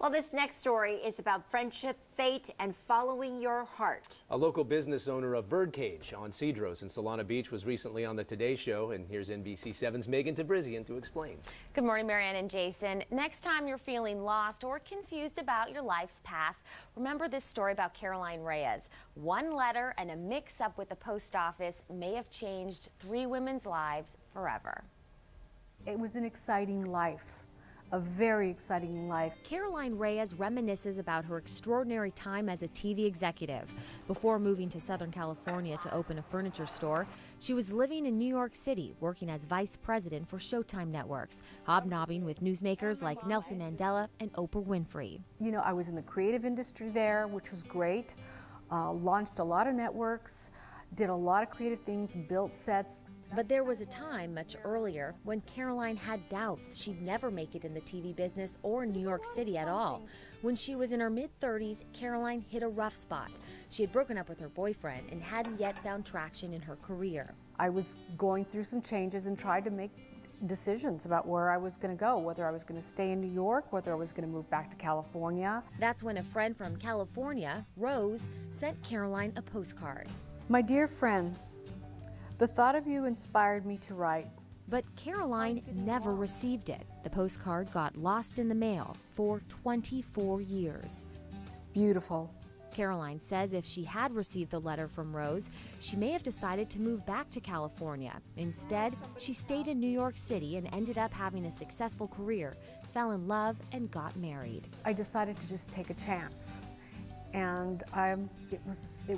Well, this next story is about friendship, fate, and following your heart. A local business owner of Birdcage on Cedros in Solana Beach was recently on the Today Show, and here's NBC 7's Megan Tabrizian to explain. Good morning, Marianne and Jason. Next time you're feeling lost or confused about your life's path, remember this story about Caroline Reyes. One letter and a mix-up with the post office may have changed 3 women's lives forever. It was an exciting life. A very exciting life. Caroline Reyes reminisces about her extraordinary time as a TV executive. Before moving to Southern California to open a furniture store, she was living in New York City, working as vice president for Showtime Networks, hobnobbing with newsmakers like Nelson Mandela and Oprah Winfrey. You know, I was in the creative industry there, which was great. Launched a lot of networks, did a lot of creative things, built sets. But there was a time much earlier when Caroline had doubts she'd never make it in the TV business or New York City at all. When she was in her mid-30s, Caroline hit a rough spot. She had broken up with her boyfriend and hadn't yet found traction in her career. I was going through some changes and tried to make decisions about where I was going to go, whether I was going to stay in New York, whether I was going to move back to California. That's when a friend from California, Rose, sent Caroline a postcard. My dear friend, the thought of you inspired me to write. But Caroline never received it. The postcard got lost in the mail for 24 years. Beautiful. Caroline says if she had received the letter from Rose, she may have decided to move back to California. Instead, she stayed in New York City and ended up having a successful career, fell in love, and got married. I decided to just take a chance. And it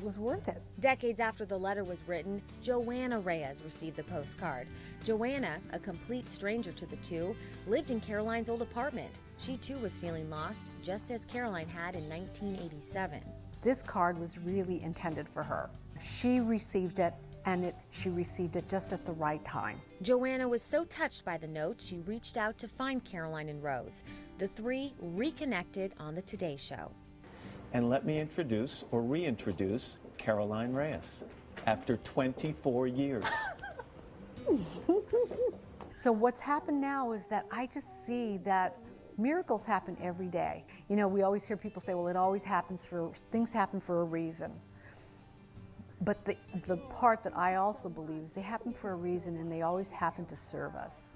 was worth it. Decades after the letter was written, Joanna Reyes received the postcard. Joanna, a complete stranger to the two, lived in Caroline's old apartment. She too was feeling lost, just as Caroline had in 1987. This card was really intended for her. She received it, and she received it just at the right time. Joanna was so touched by the note, she reached out to find Caroline and Rose. The 3 reconnected on the Today Show. And let me introduce or reintroduce Caroline Reyes after 24 years. So what's happened now is that I just see that miracles happen every day. You know, we always hear people say, well, things happen for a reason. But the part that I also believe is they happen for a reason, and they always happen to serve us.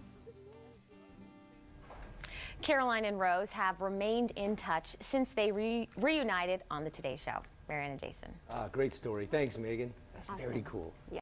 Caroline and Rose have remained in touch since they reunited on the Today Show. Marianne and Jason. Great story. Thanks, Megan. That's awesome. Very cool. Yeah.